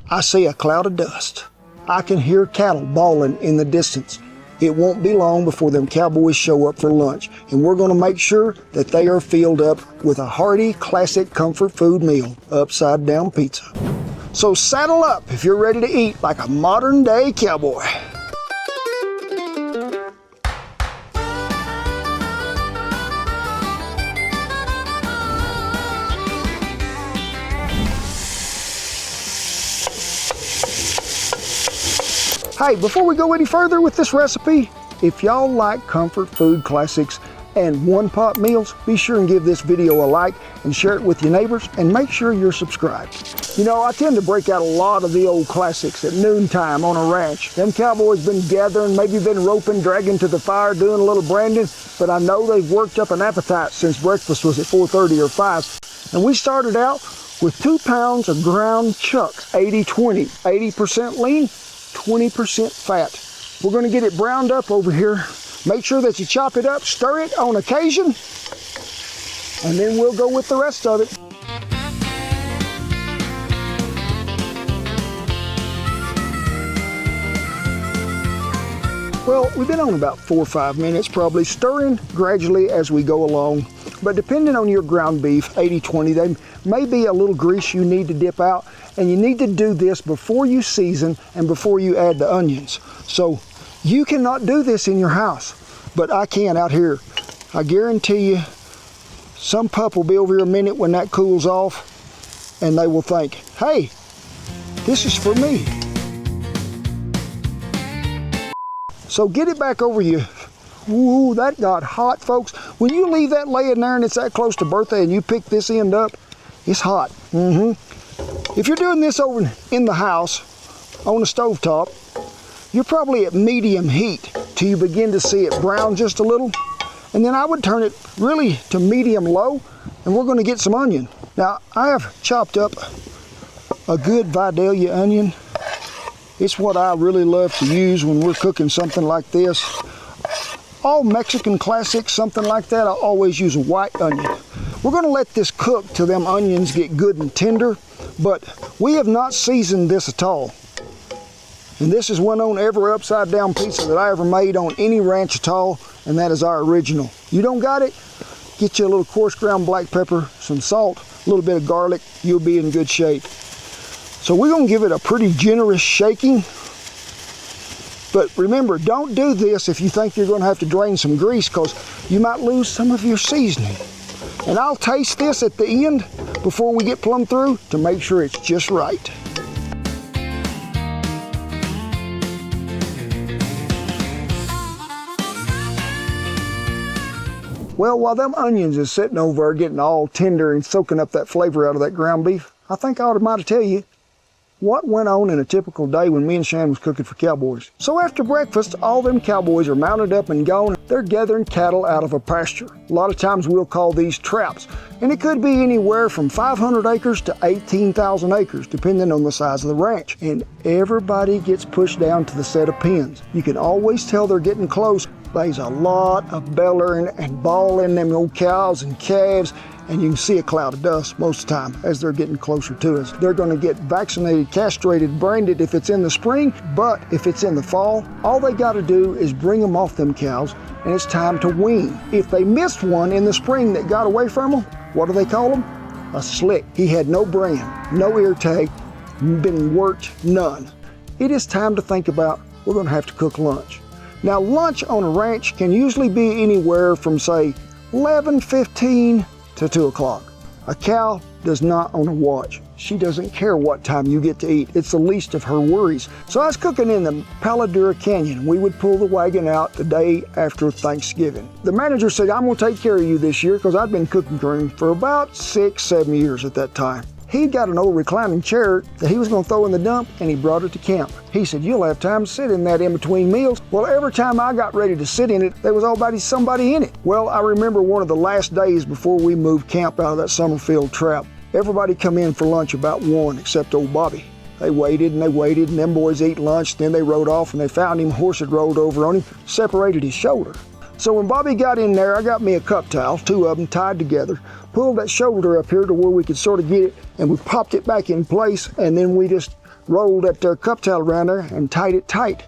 I see a cloud of dust. I can hear cattle bawling in the distance. It won't be long before them cowboys show up for lunch, and we're going to make sure that they are filled up with a hearty, classic comfort food meal, upside down pizza. So saddle up if you're ready to eat like a modern day cowboy. Hey, before we go any further with this recipe, if y'all like comfort food classics and one-pot meals, be sure and give this video a like and share it with your neighbors, and make sure you're subscribed. You know, I tend to break out a lot of the old classics at noontime on a ranch. Them cowboys been gathering, maybe been roping, dragging to the fire, doing a little branding, but I know they've worked up an appetite since breakfast was at 4:30 or 5. And we started out with 2 pounds of ground chucks, 80-20, 80% lean, 20% fat. We're going to get it browned up over here. Make sure that you chop it up, stir it on occasion, and then we'll go with the rest of it. Well, we've been on about 4 or 5 minutes, probably stirring gradually as we go along. But depending on your ground beef, 80-20, there may be a little grease you need to dip out, and you need to do this before you season and before you add the onions. So you cannot do this in your house, but I can out here. I guarantee you, some pup will be over here a minute when that cools off, and they will think, hey, this is for me. So get it back over you. Ooh, that got hot, folks. When you leave that laying there and it's that close to birthday and you pick this end up, it's hot. If you're doing this over in the house on the stovetop, you're probably at medium heat till you begin to see it brown just a little. And then I would turn it really to medium low, and we're going to get some onion. Now, I have chopped up a good Vidalia onion. It's what I really love to use when we're cooking something like this. All Mexican classics, something like that, I always use a white onion. We're going to let this cook till them onions get good and tender, but we have not seasoned this at all. And this is one on every upside down pizza that I ever made on any ranch at all, and that is our original. You don't got it? Get you a little coarse ground black pepper, some salt, a little bit of garlic, you'll be in good shape. So we're going to give it a pretty generous shaking. But remember, don't do this if you think you're going to have to drain some grease, because you might lose some of your seasoning. And I'll taste this at the end before we get plumb through to make sure it's just right. Well, while them onions is sitting over there getting all tender and soaking up that flavor out of that ground beef, I think I ought to tell you what went on in a typical day when me and Shan was cooking for cowboys. So after breakfast, all them cowboys are mounted up and gone. They're gathering cattle out of a pasture. A lot of times we'll call these traps, and it could be anywhere from 500 acres to 18,000 acres, depending on the size of the ranch. And everybody gets pushed down to the set of pens. You can always tell they're getting close. There's a lot of bellowing and bawling them old cows and calves, and you can see a cloud of dust most of the time as they're getting closer to us. They're going to get vaccinated, castrated, branded if it's in the spring, but if it's in the fall, all they got to do is bring them off them cows, and it's time to wean. If they missed one in the spring that got away from them, what do they call them? A slick. He had no brand, no ear tag, been worked, none. It is time to think about, we're going to have to cook lunch. Now, lunch on a ranch can usually be anywhere from, say, 11:15 to 2 o'clock. A cow does not own a watch. She doesn't care what time you get to eat. It's the least of her worries. So I was cooking in the Paladura Canyon. We would pull the wagon out the day after Thanksgiving. The manager said, I'm going to take care of you this year, because I'd been cooking for him for about 6-7 years at that time. He'd got an old reclining chair that he was going to throw in the dump, and he brought it to camp. He said, you'll have time to sit in that in between meals. Well, every time I got ready to sit in it, there was already somebody in it. Well, I remember one of the last days before we moved camp out of that Summerfield trap. Everybody come in for lunch about 1, except old Bobby. They waited, and them boys ate lunch. Then they rode off, and they found him. Horse had rolled over on him, separated his shoulder. So when Bobby got in there, I got me a cup towel, 2 of them tied together, pulled that shoulder up here to where we could sort of get it, and we popped it back in place, and then we just rolled that there cup towel around there and tied it tight.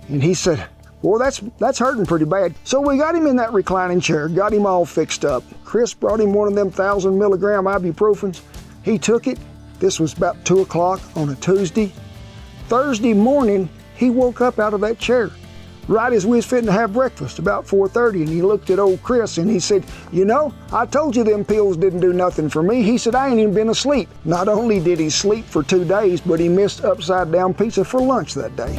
And he said, well, that's hurting pretty bad. So we got him in that reclining chair, got him all fixed up. Chris brought him one of them 1,000 milligram ibuprofens. He took it. This was about 2 o'clock on a Tuesday. Thursday morning, he woke up out of that chair right as we was fitting to have breakfast, about 4:30, and he looked at old Chris and he said, you know, I told you them pills didn't do nothing for me. He said, I ain't even been asleep. Not only did he sleep for 2 days, but he missed upside down pizza for lunch that day.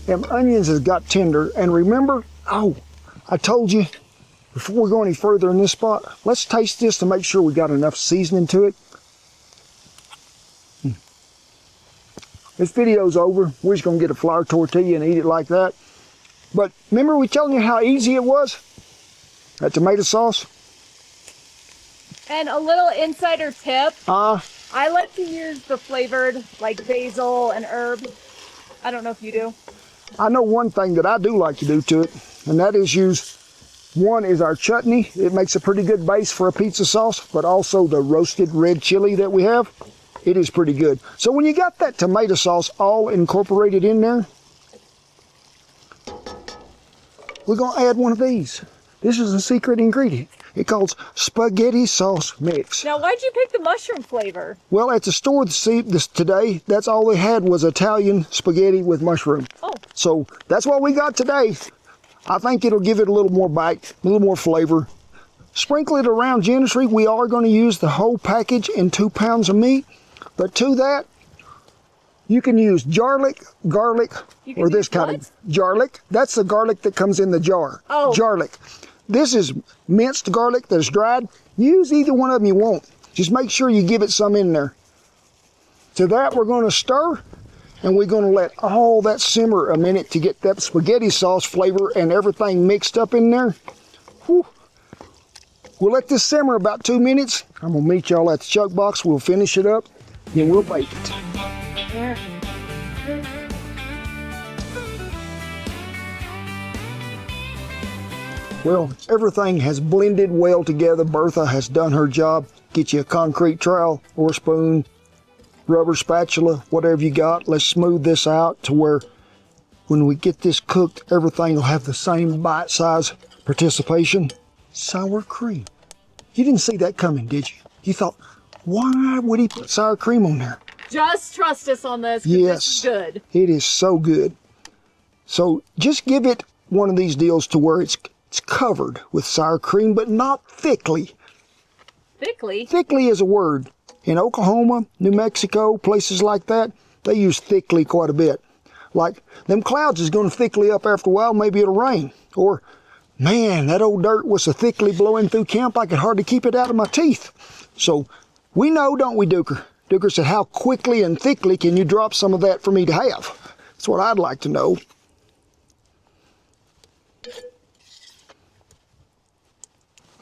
Them onions has got tender, and remember, oh, I told you, before we go any further in this spot, let's taste this to make sure we got enough seasoning to it. This video's over. We're just gonna get a flour tortilla and eat it like that. But remember we telling you how easy it was? That tomato sauce? And a little insider tip. I like to use the flavored, like basil and herb. I don't know if you do. I know one thing that I do like to do to it, and that is use, one is our chutney. It makes a pretty good base for a pizza sauce, but also the roasted red chili that we have. It is pretty good. So when you got that tomato sauce all incorporated in there, we're gonna add one of these. This is a secret ingredient. It calls spaghetti sauce mix. Now, why'd you pick the mushroom flavor? Well, at the store this today, that's all they had was Italian spaghetti with mushroom. Oh. So that's what we got today. I think it'll give it a little more bite, a little more flavor. Sprinkle it around generously. We are going to use the whole package in 2 pounds of meat. But to that, you can use garlic, or this kind of garlic. That's the garlic that comes in the jar. Oh. Garlic. This is minced garlic that's dried. Use either one of them you want. Just make sure you give it some in there. To that, we're going to stir, and we're going to let all that simmer a minute to get that spaghetti sauce flavor and everything mixed up in there. Whew. We'll let this simmer about 2 minutes. I'm going to meet y'all at the chuck box. We'll finish it up. Then we'll bake it. Well, everything has blended well together. Bertha has done her job. Get you a concrete trowel or a spoon, rubber spatula, whatever you got. Let's smooth this out to where when we get this cooked, everything will have the same bite size participation. Sour cream. You didn't see that coming, did you? You thought, why would he put sour cream on there? Just trust us on this. Yes, this is good. It is so good. So just give it one of these deals to where it's covered with sour cream, but not thickly. Thickly? Thickly is a word. In Oklahoma, New Mexico, places like that, they use thickly quite a bit. Like, them clouds is going to thickly up after a while, maybe it'll rain. Or, man, that old dirt was so thickly blowing through camp I could hardly keep it out of my teeth. So, we know, don't we, Duker? Duker said, how quickly and thickly can you drop some of that for me to have? That's what I'd like to know.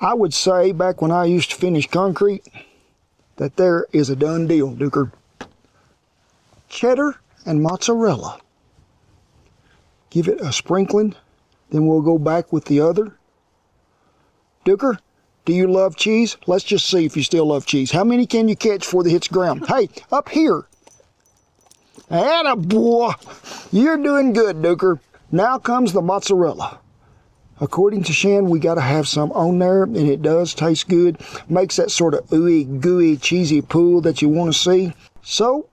I would say, back when I used to finish concrete, that there is a done deal, Duker. Cheddar and mozzarella. Give it a sprinkling, then we'll go back with the other. Duker, do you love cheese? Let's just see if you still love cheese. How many can you catch before they hit the ground? Hey, up here. Attaboy. You're doing good, Duker. Now comes the mozzarella. According to Shan, we got to have some on there, and it does taste good. Makes that sort of ooey, gooey, cheesy pool that you want to see. So,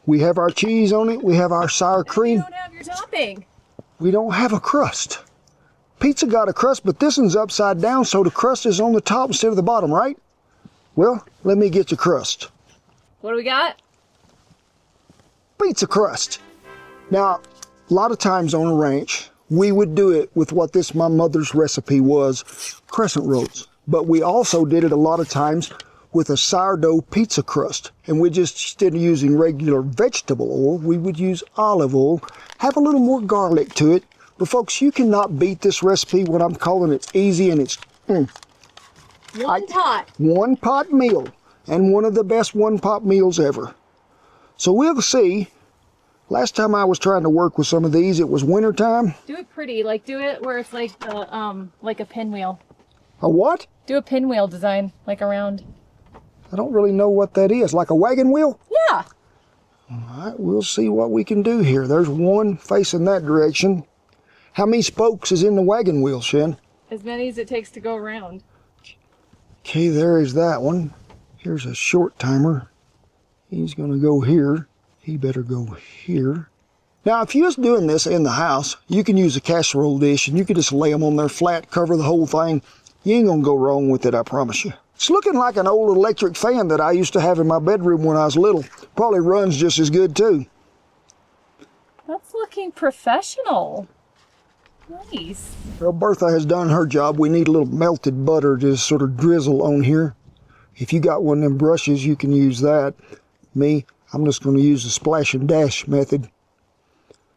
we have our cheese on it. We have our sour cream. You don't have your topping. We don't have a crust. Pizza got a crust, but this one's upside down, so the crust is on the top instead of the bottom, right? Well, let me get the crust. What do we got? Pizza crust. Now, a lot of times on a ranch, we would do it with what my mother's recipe was, crescent rolls. But we also did it a lot of times with a sourdough pizza crust. And we just, instead of using regular vegetable oil, we would use olive oil, have a little more garlic to it. But folks, you cannot beat this recipe when I'm calling it easy, and it's one pot meal, and one of the best one pot meals ever. So we'll see. Last time I was trying to work with some of these, it was winter time. Do it pretty, like do it where it's like the like a pinwheel. A what? Do a pinwheel design, like around. I don't really know what that is. Like a wagon wheel? Yeah. All right, we'll see what we can do here. There's one facing that direction. How many spokes is in the wagon wheel, Shen? As many as it takes to go around. Okay, there is that one. Here's a short timer. He's going to go here. He better go here. Now, if you was doing this in the house, you can use a casserole dish and you can just lay them on there flat, cover the whole thing. You ain't going to go wrong with it, I promise you. It's looking like an old electric fan that I used to have in my bedroom when I was little. Probably runs just as good, too. That's looking professional. Nice. Well, Bertha has done her job. We need a little melted butter to sort of drizzle on here. If you got one of them brushes, you can use that. Me, I'm just going to use the splash and dash method.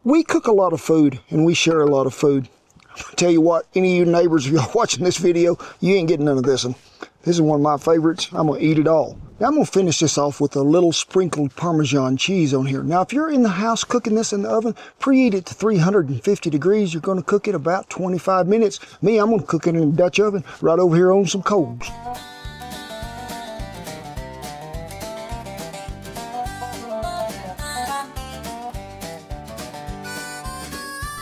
We cook a lot of food, and we share a lot of food. I'll tell you what, any of you neighbors, if you're watching this video, you ain't getting none of this one. This is one of my favorites. I'm going to eat it all. Now, I'm going to finish this off with a little sprinkled Parmesan cheese on here. Now, if you're in the house cooking this in the oven, preheat it to 350 degrees. You're going to cook it about 25 minutes. Me, I'm going to cook it in a Dutch oven right over here on some coals.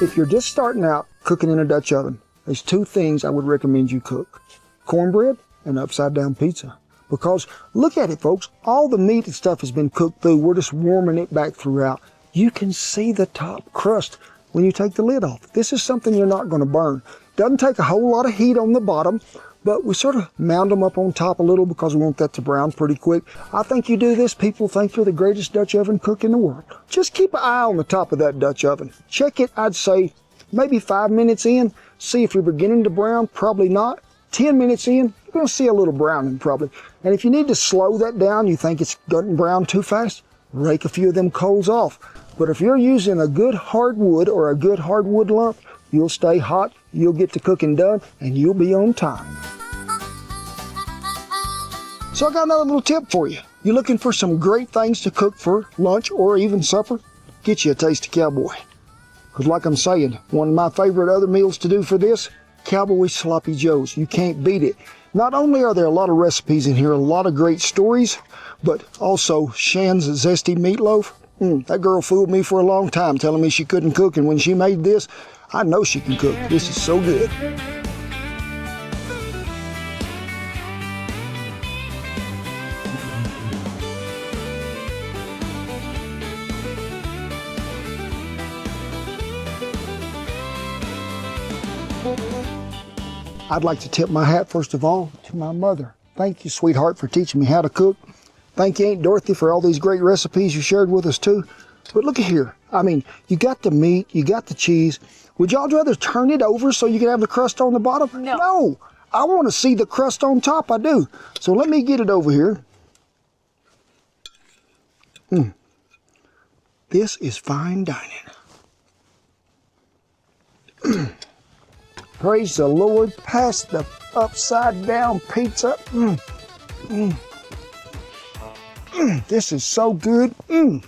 If you're just starting out cooking in a Dutch oven, there's two things I would recommend you cook. Cornbread and upside down pizza. Because look at it, folks, all the meat and stuff has been cooked through. We're just warming it back throughout. You can see the top crust when you take the lid off. This is something you're not going to burn. Doesn't take a whole lot of heat on the bottom, but we sort of mound them up on top a little because we want that to brown pretty quick. I think you do this, people think you're the greatest Dutch oven cook in the world. Just keep an eye on the top of that Dutch oven. Check it, I'd say, maybe 5 minutes in. See if you're beginning to brown, probably not. 10 minutes in, you're going to see a little browning probably. And if you need to slow that down, you think it's gotten brown too fast, rake a few of them coals off. But if you're using a good hardwood or a good hardwood lump, you'll stay hot, you'll get the cooking done, and you'll be on time. So I got another little tip for you. You looking for some great things to cook for lunch or even supper? Get you a Tasty Cowboy. Because like I'm saying, one of my favorite other meals to do for this, Cowboy Sloppy Joes. You can't beat it. Not only are there a lot of recipes in here, a lot of great stories, but also Shan's zesty meatloaf. That girl fooled me for a long time telling me she couldn't cook, and when she made this, I know she can cook. This is so good. I'd like to tip my hat, first of all, to my mother. Thank you, sweetheart, for teaching me how to cook. Thank you, Aunt Dorothy, for all these great recipes you shared with us, too. But look at here. I mean, you got the meat, you got the cheese. Would y'all rather turn it over so you can have the crust on the bottom? No. No. I want to see the crust on top, I do. So let me get it over here. This is fine dining. Praise the Lord. Pass the upside down pizza. This is so good. It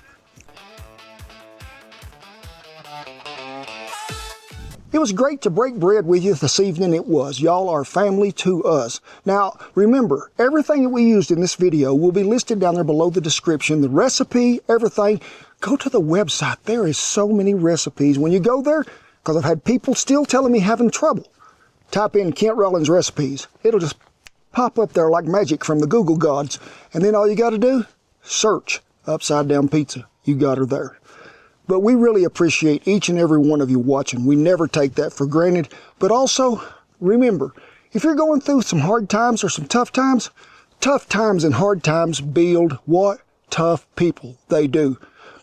was great to break bread with you this evening. It was. Y'all are family to us. Now, remember, everything that we used in this video will be listed down there below the description. The recipe, everything. Go to the website. There is so many recipes. When you go there, because I've had people still telling me having trouble, type in Kent Rollins recipes. It'll just pop up there like magic from the Google gods. And then all you got to do, search upside down pizza. You got her there. But we really appreciate each and every one of you watching. We never take that for granted. But also, remember, if you're going through some hard times or some tough times and hard times build what? Tough people. They do.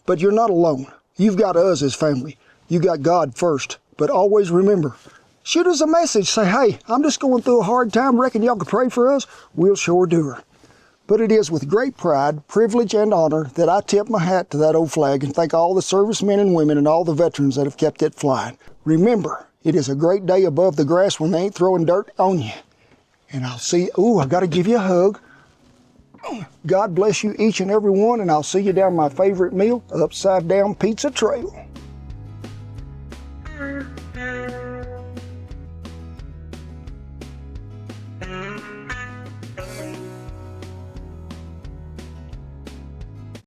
But you're not alone. You've got us as family. You got God first. But always remember, shoot us a message. Say, hey, I'm just going through a hard time. Reckon y'all could pray for us? We'll sure do her. But it is with great pride, privilege, and honor that I tip my hat to that old flag and thank all the servicemen and women and all the veterans that have kept it flying. Remember, it is a great day above the grass when they ain't throwing dirt on you. And I'll see, I got to give you a hug. God bless you each and every one, and I'll see you down my favorite meal, Upside Down Pizza Trail.